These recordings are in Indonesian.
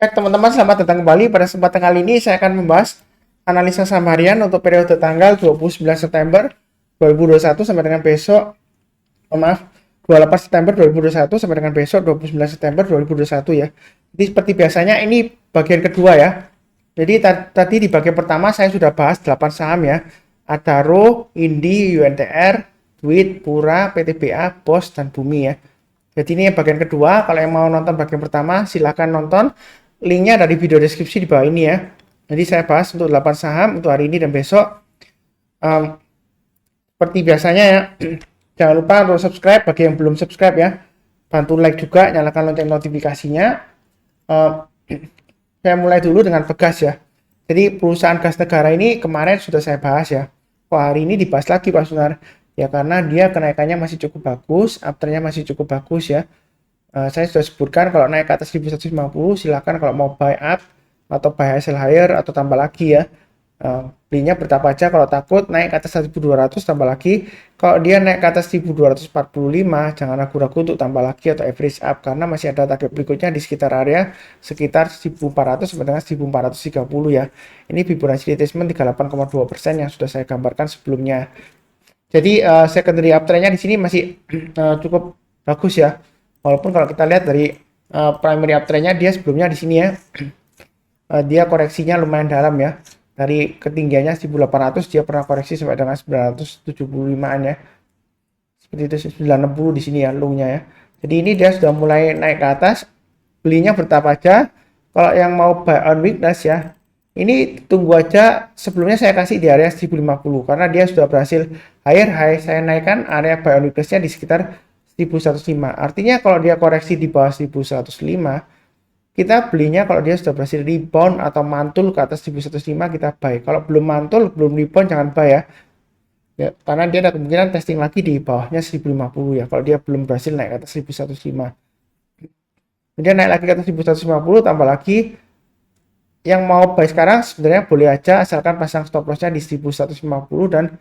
Baik teman-teman, selamat datang kembali. Pada kesempatan kali ini saya akan membahas analisa saham harian untuk periode tanggal 29 September 2021 sampai dengan besok, 28 September 2021 sampai dengan besok 29 September 2021 ya. Jadi seperti biasanya ini bagian kedua ya. Jadi tadi di bagian pertama saya sudah bahas 8 saham ya. Adaro, Indi, UNTR, Duit, Pura, PTBA, BOS, dan Bumi ya. Jadi ini bagian kedua. Kalau yang mau nonton bagian pertama silahkan nonton. Linknya ada di video deskripsi di bawah ini ya. Jadi saya bahas untuk 8 saham untuk hari ini dan besok. Seperti biasanya ya, jangan lupa untuk subscribe bagi yang belum subscribe ya. Bantu like juga, nyalakan lonceng notifikasinya. Saya mulai dulu dengan Pegas ya. Jadi perusahaan gas negara ini kemarin sudah saya bahas ya. Wah, hari ini dibahas lagi Pak Sunar. Ya karena dia kenaikannya masih cukup bagus, uptrendnya masih cukup bagus ya. Saya sudah sebutkan kalau naik ke atas 1150 silahkan kalau mau buy up atau buy sell higher atau tambah lagi ya. Belinya bertahap aja, kalau takut naik ke atas 1200 tambah lagi. Kalau dia naik ke atas 1245 jangan ragu-ragu untuk tambah lagi atau average up karena masih ada target berikutnya di sekitar area sekitar 1400 sampai dengan 1430 ya. Ini Fibonacci retracement 38,2% yang sudah saya gambarkan sebelumnya. Jadi secondary uptrendnya di sini masih cukup bagus ya. Walaupun kalau kita lihat dari primary uptrendnya dia sebelumnya di sini ya, dia koreksinya lumayan dalam ya. Dari ketinggiannya 1800 dia pernah koreksi sampai dengan 975an ya. Seperti itu 960 di sini ya low-nya ya. Jadi ini dia sudah mulai naik ke atas. Belinya bertahap aja. Kalau yang mau buy on weakness ya, ini tunggu aja. Sebelumnya saya kasih di area 1050 karena dia sudah berhasil higher high. Saya naikkan area buy on weakness-nya di sekitar 1105. Artinya kalau dia koreksi di bawah 1105, kita belinya kalau dia sudah berhasil rebound atau mantul ke atas 1105 kita buy. Kalau belum mantul, belum rebound jangan buy ya. Ya, karena dia ada kemungkinan testing lagi di bawahnya 1050 ya. Kalau dia belum berhasil naik ke atas 1105. Kemudian naik lagi ke atas 1150 tambah lagi. Yang mau buy sekarang sebenarnya boleh aja asalkan pasang stop loss-nya di 1150 dan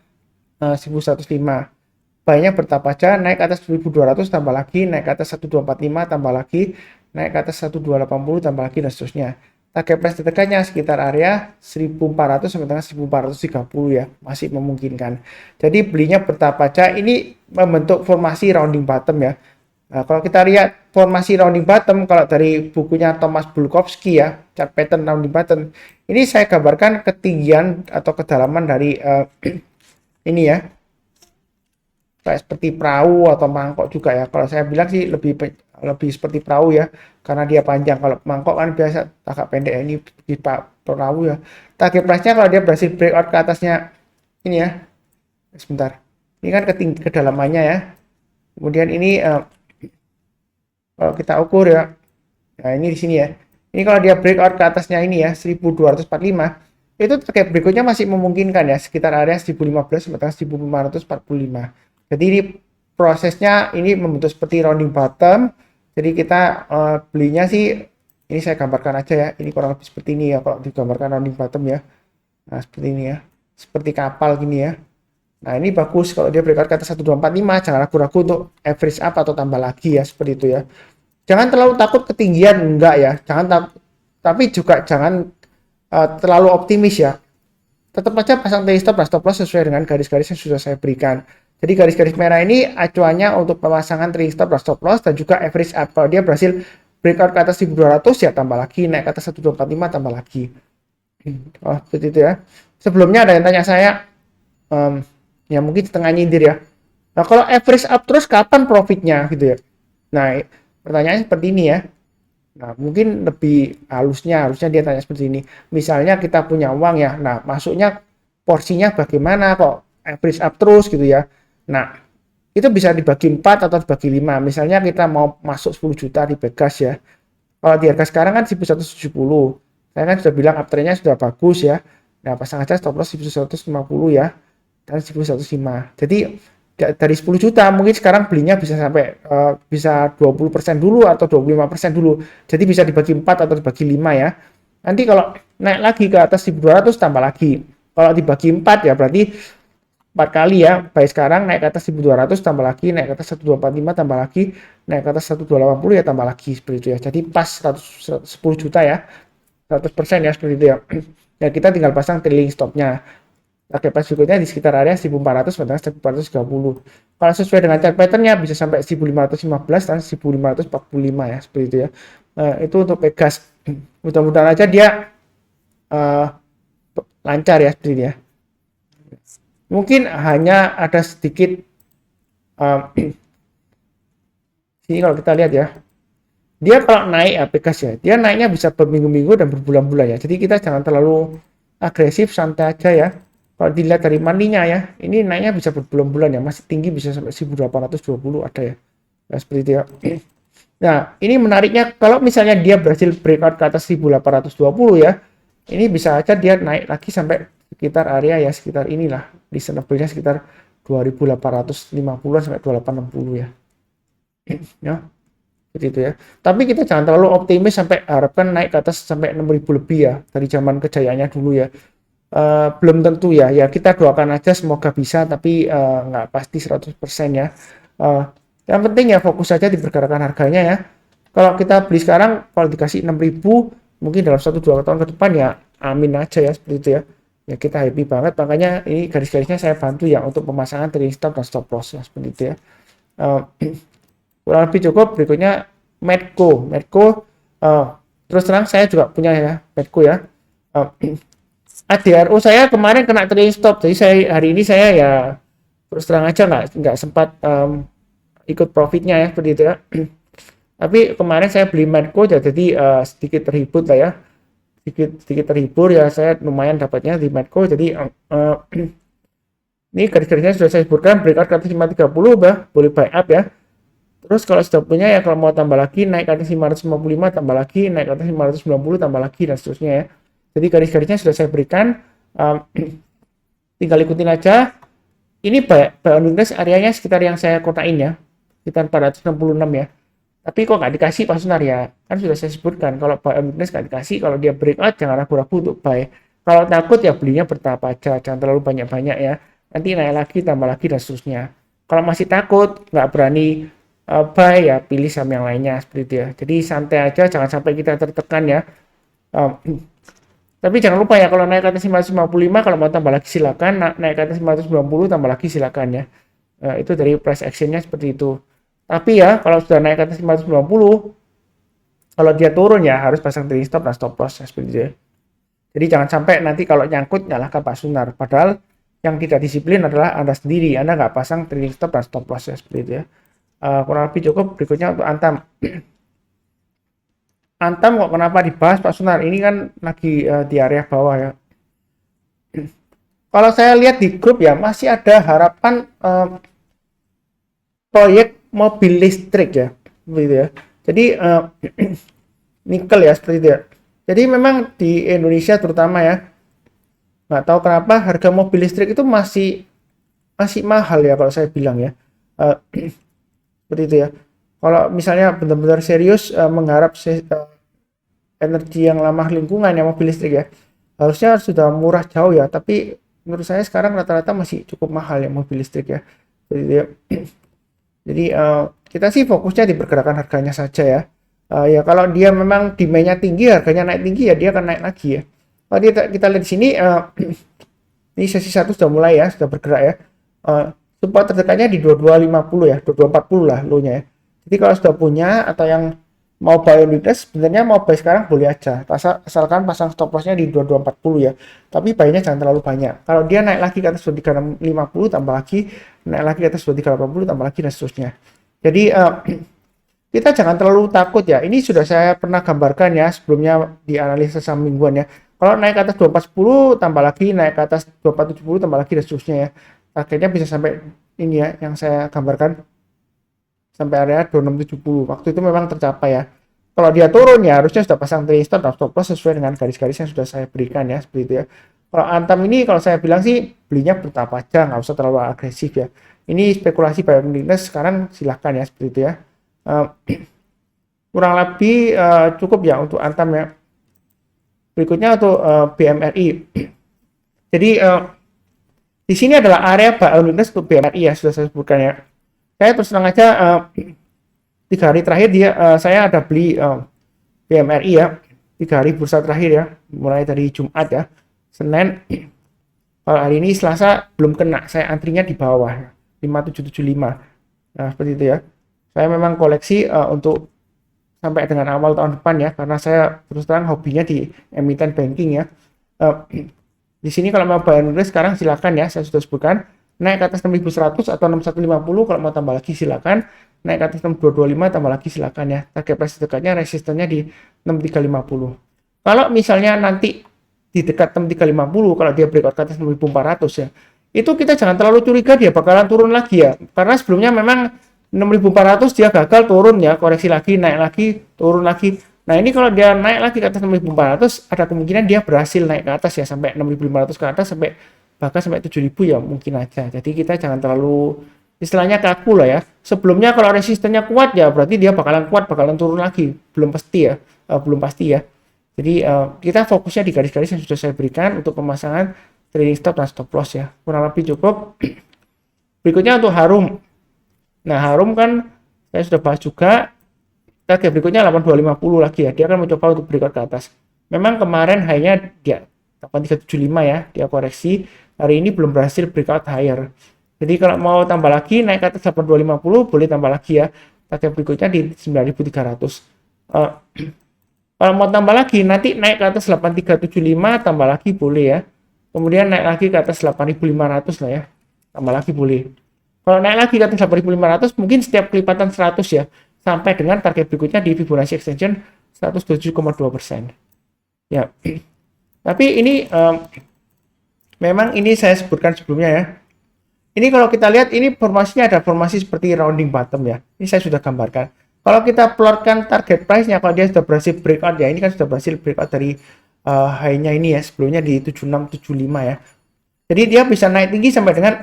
1105. Buy-nya bertahap aja, naik ke atas 1200 tambah lagi, naik ke atas 1245 tambah lagi, naik ke atas 1280 tambah lagi dan seterusnya. Target price terdekatnya sekitar area 1400 sampai dengan 1430 ya, masih memungkinkan. Jadi belinya bertahap aja, ini membentuk formasi rounding bottom ya. Nah, kalau kita lihat formasi rounding bottom, kalau dari bukunya Thomas Bulkowski ya, chart pattern rounding bottom, ini saya gambarkan ketinggian atau kedalaman dari ini ya, kayak seperti perahu atau mangkok juga ya. Kalau saya bilang sih lebih seperti perahu ya, karena dia panjang. Kalau mangkok kan biasa agak pendek ya. Ini di perahu ya. Target price-nya kalau dia berhasil breakout ke atasnya ini ya. Sebentar. Ini kan kedalamannya ya. Kemudian ini kalau kita ukur ya. Nah, ini di sini ya. Ini kalau dia breakout ke atasnya ini ya 1245, itu target berikutnya masih memungkinkan ya, sekitar area 1015 sampai 1545. Jadi ini prosesnya ini membentuk seperti rounding bottom. Jadi kita belinya sih ini saya gambarkan aja ya. Ini kurang lebih seperti ini ya kalau digambarkan rounding bottom ya. Nah, seperti ini ya. Seperti kapal gini ya. Nah, ini bagus kalau dia breakout ke atas 1245, jangan ragu-ragu untuk average up atau tambah lagi ya, seperti itu ya. Jangan terlalu takut ketinggian, enggak ya. Tapi juga jangan terlalu optimis ya. Tetap aja pasang tail stop dan stop loss sesuai dengan garis-garis yang sudah saya berikan. Jadi garis-garis merah ini acuannya untuk pemasangan trailing stop dan stop loss dan juga average up. Kalau dia berhasil breakout ke atas 1200 ya tambah lagi, naik ke atas 1245 tambah lagi. Oh, seperti itu ya. Sebelumnya ada yang tanya saya, ya mungkin setengah nyindir ya. Nah, kalau average up terus kapan profitnya gitu ya? Nah, pertanyaannya seperti ini ya. Nah, mungkin lebih harusnya dia tanya seperti ini. Misalnya kita punya uang ya. Nah, masuknya porsinya bagaimana kok average up terus gitu ya. Nah, itu bisa dibagi 4 atau dibagi 5. Misalnya kita mau masuk 10 juta di Pegas ya. Kalau di harga sekarang kan 1170. Saya kan sudah bilang uptrendnya sudah bagus ya. Nah, pasang aja stop loss 1150 ya. Dan 1105. Jadi dari 10 juta mungkin sekarang belinya bisa sampai bisa 20% dulu atau 25% dulu. Jadi bisa dibagi 4 atau dibagi 5 ya. Nanti kalau naik lagi ke atas 1200 tambah lagi. Kalau dibagi 4 ya berarti 4 kali ya, baik sekarang naik ke atas 1200 tambah lagi, naik ke atas 1245 tambah lagi, naik ke atas 1280 ya tambah lagi seperti itu ya. Jadi pas 10 juta ya, 100% ya seperti itu ya. Ya kita tinggal pasang trailing stopnya. Target price berikutnya di sekitar area 1400 sampai 1430. Kalau sesuai dengan chart patternnya bisa sampai 1515 dan 1545 ya seperti itu ya. Itu untuk Pegas. Mudah-mudahan aja dia uh, lancar ya seperti ini ya. Mungkin hanya ada sedikit sini kalau kita lihat ya. Dia kalau naik ya Pegas ya, dia naiknya bisa berminggu-minggu dan berbulan-bulan ya. Jadi kita jangan terlalu agresif, santai aja ya. Kalau dilihat dari money-nya ya, ini naiknya bisa berbulan-bulan ya, masih tinggi bisa sampai 1820 ada ya. Ya seperti itu ya. Nah, ini menariknya kalau misalnya dia berhasil breakout ke atas 1820 ya, ini bisa aja dia naik lagi sampai sekitar area ya sekitar inilah di senebelnya sekitar 2850 sampai 2860 ya. Ya, seperti itu ya. Tapi kita jangan terlalu optimis sampai harapkan naik ke atas sampai 6.000 lebih ya dari zaman kejayaannya dulu ya. Belum tentu ya. Ya kita doakan aja semoga bisa tapi nggak pasti 100% ya. Yang penting ya fokus saja di pergerakan harganya ya. Kalau kita beli sekarang kalau dikasih 6.000 mungkin dalam 1-2 tahun ke depan ya amin aja ya seperti itu ya. Ya kita happy banget makanya ini garis-garisnya saya bantu ya untuk pemasangan trailing stop dan stop loss ya seperti itu ya. Kurang lebih cukup. Berikutnya Medco terus terang saya juga punya ya Medco ya. ADRO saya kemarin kena trailing stop jadi saya hari ini saya ya terus terang aja nggak sempat ikut profitnya ya seperti itu ya. Tapi kemarin saya beli Medco jadi sedikit terhibur lah ya, sedikit terhibur ya, saya lumayan dapatnya di Medco. Jadi ini garis-garisnya sudah saya sebutkan, breakout ke atas 530 boleh buy up ya. Terus kalau sudah punya ya kalau mau tambah lagi naik ke atas 555 tambah lagi, naik ke atas 590 tambah lagi dan seterusnya ya. Jadi garis-garisnya sudah saya berikan, tinggal ikutin aja. Ini buy on weakness areanya sekitar yang saya kotain ya, sekitar 466 ya. Tapi kok nggak dikasih Pak Sunar ya? Kan sudah saya sebutkan kalau buy on weakness nggak dikasih, kalau dia breakout jangan ragu-ragu untuk buy. Kalau takut ya belinya bertahap aja, jangan terlalu banyak-banyak ya. Nanti naik lagi, tambah lagi dan seterusnya. Kalau masih takut, nggak berani buy ya pilih saham yang lainnya seperti itu ya. Jadi santai aja, jangan sampai kita tertekan ya. Tapi jangan lupa ya kalau naik ke atas 555 kalau mau tambah lagi silakan, naik ke atas 590 tambah lagi silakan ya. Itu dari price actionnya seperti itu. Tapi ya kalau sudah naik ke atas 590 kalau dia turun ya harus pasang trailing stop dan stop loss ya, seperti itu ya. Jadi jangan sampai nanti kalau nyangkut nyalahkan Pak Sunar. Padahal yang tidak disiplin adalah Anda sendiri. Anda nggak pasang trailing stop dan stop loss ya seperti itu ya. Kurang lebih cukup. Berikutnya untuk Antam. Antam kok kenapa dibahas Pak Sunar? Ini kan lagi di area bawah ya. Kalau saya lihat di grup ya masih ada harapan proyek mobil listrik ya, begitu ya. Jadi nikel ya seperti itu ya. Jadi memang di Indonesia terutama ya, nggak tahu kenapa harga mobil listrik itu masih mahal ya kalau saya bilang ya. Seperti itu ya. Kalau misalnya benar-benar serius mengharap energi yang ramah lingkungan ya mobil listrik ya, harusnya sudah murah jauh ya. Tapi menurut saya sekarang rata-rata masih cukup mahal ya mobil listrik ya. Jadi kita sih fokusnya di pergerakan harganya saja ya. Ya kalau dia memang demand-nya tinggi, harganya naik tinggi ya dia akan naik lagi ya. Kalau kita lihat di sini, ini sesi 1 sudah mulai ya, sudah bergerak ya. Support terdekatnya di 2250 ya, 2240 lah low-nya ya. Jadi kalau sudah punya atau yang mau buy on weakness, sebenarnya mau buy sekarang boleh aja. Asalkan pasang stop loss-nya di 2240 ya. Tapi buy-nya jangan terlalu banyak. Kalau dia naik lagi ke atas 2350 tambah lagi, naik lagi ke atas 2380 tambah lagi dan seterusnya. Jadi kita jangan terlalu takut ya. Ini sudah saya pernah gambarkan ya sebelumnya di analisa saham mingguan ya. Kalau naik ke atas 2410 tambah lagi, naik ke atas 2470 tambah lagi dan seterusnya ya. Akhirnya bisa sampai ini ya yang saya gambarkan sampai area 2670. Waktu itu memang tercapai ya. Kalau dia turun ya harusnya sudah pasang trailing stop dan stop loss sesuai dengan garis-garis yang sudah saya berikan ya seperti itu ya. Kalau Antam ini kalau saya bilang sih belinya bertahap aja, nggak usah terlalu agresif ya. Ini spekulasi buy on weakness sekarang silahkan ya seperti itu ya. Kurang lebih cukup ya untuk Antam ya. Berikutnya untuk BMRI. Jadi Di sini adalah area buy on weakness untuk BMRI ya, sudah saya sebutkan ya. Saya terus terang aja 3 hari terakhir saya ada beli BMRI ya, 3 hari bursa terakhir ya, mulai dari Jumat ya, Senin. Kalau hari ini Selasa belum kena, saya antrinya di bawah 5775. Nah seperti itu ya. Saya memang koleksi untuk sampai dengan awal tahun depan ya, karena saya terus terang hobinya di emiten banking ya. Di sini kalau mau buy and weakness sekarang silakan ya, saya sudah sebutkan naik ke atas 6100 atau 6150. Kalau mau tambah lagi silakan, naik ke atas 6225 tambah lagi silakan ya. Target price dekatnya resistennya di 6350. Kalau misalnya nanti di dekat 6350, kalau dia breakout ke atas 6400 ya, itu kita jangan terlalu curiga dia bakalan turun lagi ya, karena sebelumnya memang 6400 dia gagal turun ya, koreksi lagi, naik lagi, turun lagi. Nah ini kalau dia naik lagi ke atas 6400, ada kemungkinan dia berhasil naik ke atas ya, sampai 6500 ke atas, sampai bahkan sampai 7000 ya mungkin aja. Jadi kita jangan terlalu istilahnya kaku lah ya. Sebelumnya kalau resistennya kuat ya berarti dia bakalan kuat, bakalan turun lagi, belum pasti ya, belum pasti ya. Jadi kita fokusnya di garis-garis yang sudah saya berikan untuk pemasangan trading stop dan stop loss ya, kurang lebih cukup. Berikutnya untuk Harum. Nah Harum kan saya sudah bahas juga. Target berikutnya 8250 lagi ya, dia akan mencoba untuk breakout ke atas. Memang kemarin high-nya dia 8375 ya, dia koreksi. Hari ini belum berhasil breakout higher. Jadi kalau mau tambah lagi naik ke atas 8250 boleh tambah lagi ya. Target berikutnya di 9300. Kalau mau tambah lagi nanti naik ke atas 8375 tambah lagi boleh ya. Kemudian naik lagi ke atas 8500 lah ya. Tambah lagi boleh. Kalau naik lagi ke atas 8500 mungkin setiap kelipatan 100 ya. Sampai dengan target berikutnya di Fibonacci extension 107,2%. Ya. Tapi ini memang ini saya sebutkan sebelumnya ya. Ini kalau kita lihat ini formasinya ada formasi seperti rounding bottom ya. Ini saya sudah gambarkan. Kalau kita plotkan target price-nya, kalau dia sudah berhasil breakout ya, ini kan sudah berhasil breakout dari high-nya ini ya, sebelumnya di 7675 ya. Jadi dia bisa naik tinggi sampai dengan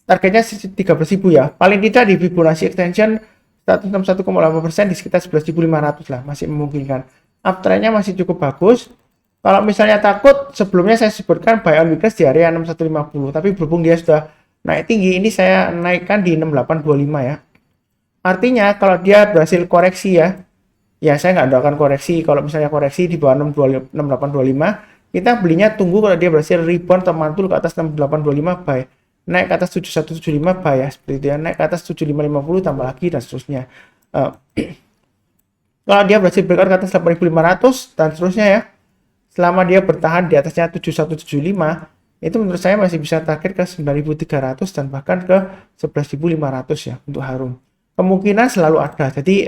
targetnya 13.000 ya. Paling tidak di Fibonacci extension 161,8% di sekitar 11.500 lah, masih memungkinkan. Uptrend-nya masih cukup bagus. Kalau misalnya takut, sebelumnya saya sebutkan buy on weakness di area 6150, tapi berhubung dia sudah naik tinggi, ini saya naikkan di 6825 ya. Artinya kalau dia berhasil koreksi ya, ya saya nggak doakan koreksi. Kalau misalnya koreksi di bawah 6825, kita belinya tunggu kalau dia berhasil rebound atau mantul ke atas 6825 buy. Naik ke atas 7175 buy ya, seperti itu ya. Naik ke atas 7550 tambah lagi dan seterusnya. Kalau dia berhasil breakout ke atas 8500 dan seterusnya ya, selama dia bertahan di atasnya 7175, itu menurut saya masih bisa target ke 9300 dan bahkan ke 11.500 ya untuk Harum. Kemungkinan selalu ada. Jadi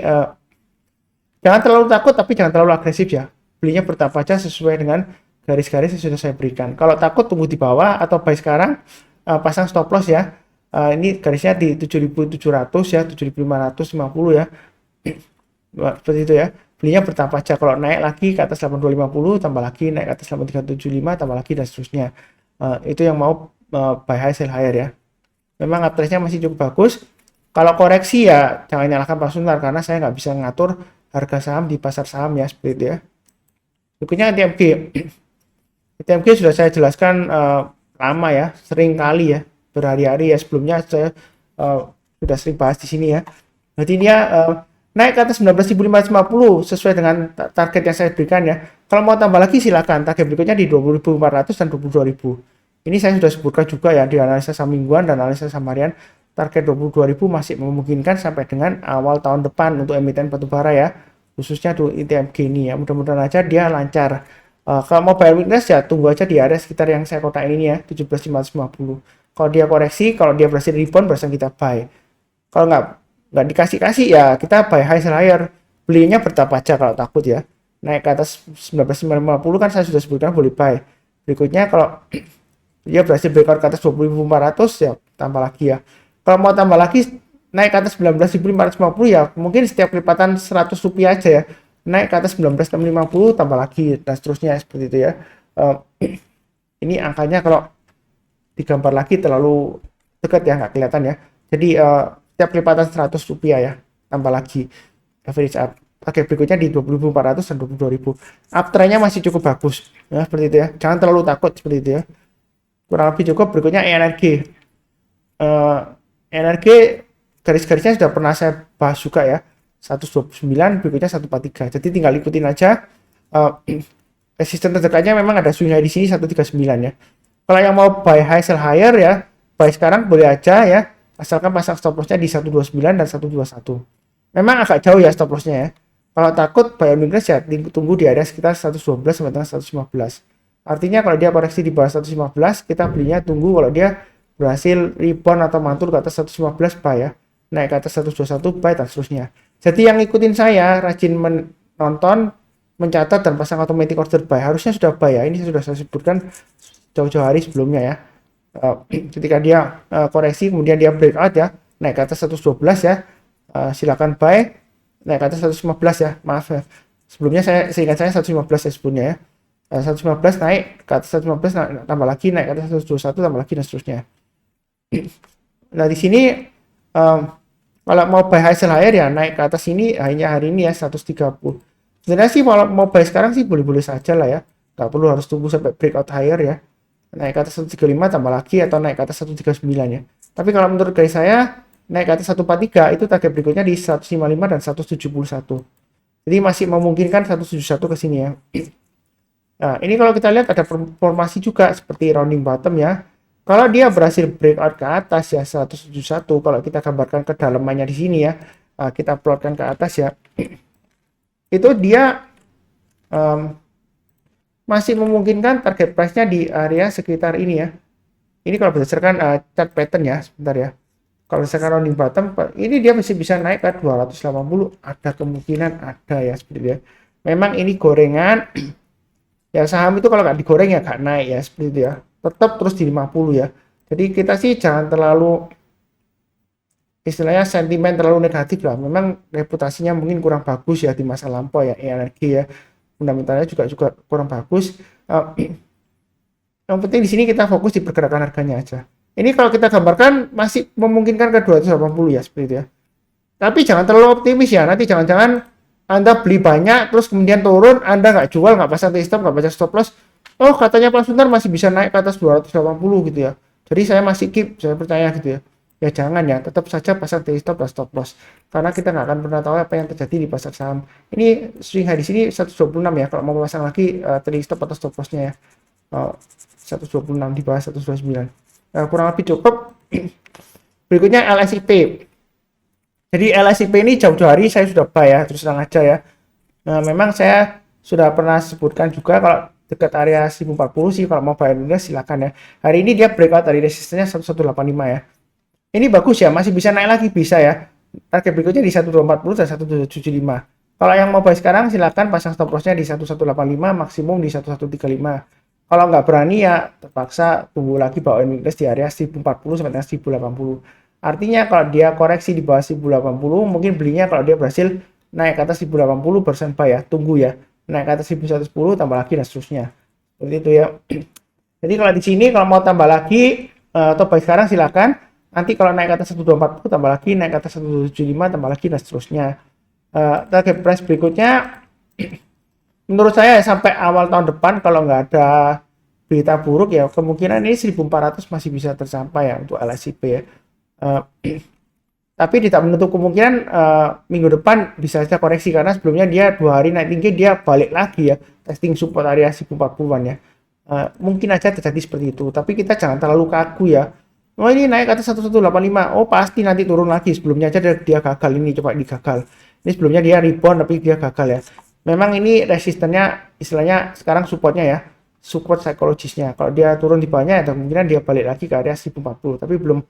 jangan terlalu takut tapi jangan terlalu agresif ya. Belinya bertahap aja sesuai dengan garis-garis yang sudah saya berikan. Kalau takut tunggu di bawah atau buy sekarang, pasang stop loss ya. Ini garisnya di 7.700 ya, 7.550 ya. Seperti itu ya. Belinya bertahap aja. Kalau naik lagi ke atas 8250 tambah lagi, naik ke atas 8375 tambah lagi dan seterusnya. Itu yang mau buy high sell higher ya. Memang uptrend-nya masih cukup bagus. Kalau koreksi ya jangan nyalakan Pak Suntar karena saya nggak bisa ngatur harga saham di pasar saham ya, seperti itu ya. Berikutnya TMG. TMG sudah saya jelaskan lama ya, sering kali ya, berhari-hari ya, sebelumnya saya sudah sering bahas di sini ya. Jadi dia naik ke atas 19.550 sesuai dengan target yang saya berikan ya. Kalau mau tambah lagi silakan, target berikutnya di 20.400 dan 22.000. Ini saya sudah sebutkan juga ya di analisa saham mingguan dan analisa saham harian. Target 22.000 masih memungkinkan sampai dengan awal tahun depan untuk emiten batubara ya, khususnya untuk ITMG ini ya. Mudah-mudahan aja dia lancar. Kalau mau buy weakness ya tunggu aja di area sekitar yang saya kotain ini ya, 17.550. Kalau dia koreksi, kalau dia berhasil rebound, barusan kita buy. Kalau nggak dikasih-kasih ya kita buy high sell higher. Belinya bertahap aja kalau takut ya. Naik ke atas 19.550 kan saya sudah sebutkan boleh buy. Berikutnya kalau dia berhasil breakout ke atas 20.400 ya tambah lagi ya. Kalau mau tambah lagi naik ke atas 19.550 ya mungkin setiap kelipatan 100 rupiah aja ya, naik ke atas 19.650 tambah lagi dan seterusnya seperti itu ya. Ini angkanya kalau digambar lagi terlalu dekat ya, nggak kelihatan ya. Jadi setiap kelipatan 100 rupiah ya tambah lagi average up. Oke, berikutnya di 20.400 dan 22.000. Uptrend-nya masih cukup bagus ya, seperti itu ya, jangan terlalu takut seperti itu ya. kurang lebih cukup. Berikutnya ENRG. ENRG garis-garisnya sudah pernah saya bahas juga ya, 129, berikutnya 143. Jadi tinggal ikutin aja. Resisten terdekatnya memang ada swing high di sini 139 ya. Kalau yang mau buy high sell higher ya, buy sekarang boleh aja ya, asalkan pasang stop lossnya di 129 dan 121. Memang agak jauh ya stop lossnya ya. Kalau takut buy on weakness ya tunggu di area sekitar 112 sampai dengan 115. Artinya kalau dia koreksi di bawah 115, kita belinya tunggu kalau dia berhasil rebound atau mantul ke atas 115 buy ya. Naik ke atas 121 buy dan seterusnya. Jadi yang ngikutin saya rajin menonton, mencatat dan pasang automatic order buy, harusnya sudah buy ya. Ini sudah saya sebutkan jauh-jauh hari sebelumnya ya. Ketika dia koreksi kemudian dia breakout ya, naik ke atas 112 ya, silakan buy. Naik ke atas 115 ya, maaf ya. Sebelumnya seingat saya 115 ya sebelumnya ya. 115 naik ke atas 115 tambah lagi, naik ke atas 121 tambah lagi dan seterusnya. Nah di sini kalau mau buy high sell higher ya naik ke atas ini hanya hari ini ya 130. Sebenarnya sih kalau mau buy sekarang sih boleh-boleh saja lah ya, nggak perlu harus tunggu sampai breakout higher ya, naik ke atas 135 tambah lagi atau naik ke atas 139 ya. Tapi kalau menurut guys saya naik ke atas 143 itu target berikutnya di 155 dan 171. Jadi masih memungkinkan 171 ke sini ya. Nah, ini kalau kita lihat ada formasi juga seperti rounding bottom ya. Kalau dia berhasil breakout ke atas ya 171, kalau kita gambarkan kedalamannya di sini ya, kita plotkan ke atas ya. Itu dia masih memungkinkan target price-nya di area sekitar ini ya. Ini kalau berdasarkan chart pattern ya, sebentar ya. Kalau misalkan rounding bottom, ini dia masih bisa naik ke 280, ada kemungkinan ada ya seperti itu ya. Memang ini gorengan, ya saham itu kalau nggak digoreng ya nggak naik ya seperti itu ya. Tetap terus di 50 ya. Jadi kita sih jangan terlalu istilahnya sentimen terlalu negatif lah. Memang reputasinya mungkin kurang bagus ya di masa lampau ya, energi ya. Fundamentalnya juga kurang bagus. Yang penting di sini kita fokus di pergerakan harganya aja. Ini kalau kita gambarkan masih memungkinkan ke 280 ya seperti itu ya. Tapi jangan terlalu optimis ya. Nanti jangan-jangan Anda beli banyak terus kemudian turun, Anda nggak jual, nggak pasang stop, nggak baca stop loss. Oh katanya Pak Suntar masih bisa naik ke atas 280 gitu ya. Jadi saya masih keep, saya percaya gitu ya. Ya jangan ya, tetap saja pasang stop dan stop loss. Karena kita nggak akan pernah tahu apa yang terjadi di pasar saham. Ini swing high di sini 126 ya. Kalau mau pasang lagi stop atau stop lossnya ya. 126 di bawah 129. Kurang lebih cukup. Berikutnya LSIP. Jadi LSIP ini jauh-jauh hari saya sudah buy ya, terus terang aja ya. Nah, memang saya sudah pernah sebutkan juga kalau dekat area 1040 sih kalau mau buy silakan ya. Hari ini dia breakout dari resistennya 1185 ya. Ini bagus ya, masih bisa naik lagi bisa ya. Target berikutnya di 1240 dan 1775. Kalau yang mau buy sekarang silakan pasang stop lossnya di 1185, maksimum di 1135. Kalau nggak berani ya terpaksa tunggu lagi bawain weakness di area 1040 sampai 1080. Artinya kalau dia koreksi di bawah 1080 mungkin belinya kalau dia berhasil naik ke atas 1080 persen buy ya, tunggu ya. Naik ke atas 1110 tambah lagi dan seterusnya. Seperti itu ya. Jadi kalau di sini kalau mau tambah lagi atau buy sekarang silakan. Nanti kalau naik ke atas 1240 tambah lagi, naik ke atas 175 tambah lagi dan seterusnya. Target price berikutnya menurut saya sampai awal tahun depan kalau nggak ada berita buruk ya kemungkinan ini 1400 masih bisa tercapai ya untuk LSIP ya. Tapi tidak menutup kemungkinan minggu depan bisa saja koreksi karena sebelumnya dia 2 hari naik tinggi dia balik lagi ya testing support area 1040-an ya. Mungkin aja terjadi seperti itu tapi kita jangan terlalu kaku ya. Oh ini naik ke atas 1185, oh pasti nanti turun lagi. Sebelumnya aja dia gagal, ini coba digagal. Ini sebelumnya dia rebound tapi dia gagal ya. Memang ini resistennya istilahnya sekarang supportnya ya, support psikologisnya. Kalau dia turun di bawahnya ya kemungkinan dia balik lagi ke area 1040, tapi belum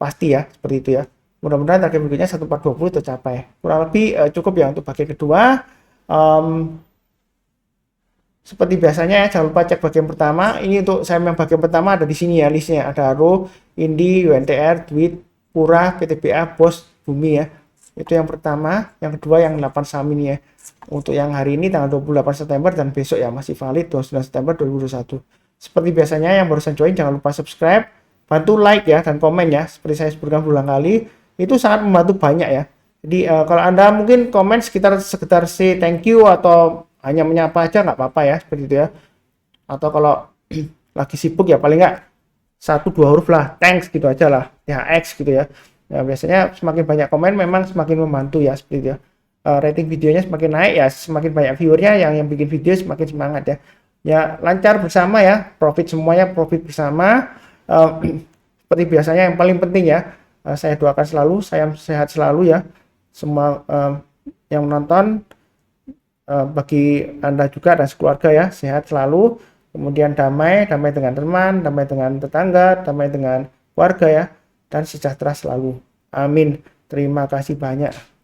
pasti ya seperti itu ya. Mudah-mudahan target berikutnya 1420 tercapai. Kurang lebih cukup ya untuk bagian kedua. Seperti biasanya ya, jangan lupa cek bagian pertama. Ini untuk saham yang bagian pertama ada di sini ya listnya. Ada Aro, Indi, UNTR, Duit, Pura, PTBA, Bos, Bumi ya. Itu yang pertama. Yang kedua yang 8 saham ini ya. Untuk yang hari ini tanggal 28 September dan besok ya masih valid 29 September 2021. Seperti biasanya yang barusan join jangan lupa subscribe, bantu like ya dan komen ya. Seperti saya sebutkan berulang kali, itu sangat membantu banyak ya. Jadi kalau Anda mungkin komen sekitar say thank you atau hanya menyapa aja nggak apa-apa ya seperti itu ya. Atau kalau lagi sibuk ya paling nggak 1 2 huruf lah, thanks gitu aja lah, THX gitu ya. Nah, biasanya semakin banyak komen memang semakin membantu ya seperti itu ya. Rating videonya semakin naik ya, semakin banyak viewernya yang bikin video semakin semangat ya. Ya lancar bersama ya, profit semuanya profit bersama. Seperti biasanya yang paling penting ya, saya doakan selalu, saya sehat selalu ya. Semua yang menonton, bagi Anda juga dan sekeluarga ya, sehat selalu. Kemudian damai dengan teman, damai dengan tetangga, damai dengan keluarga ya, dan sejahtera selalu. Amin. Terima kasih banyak.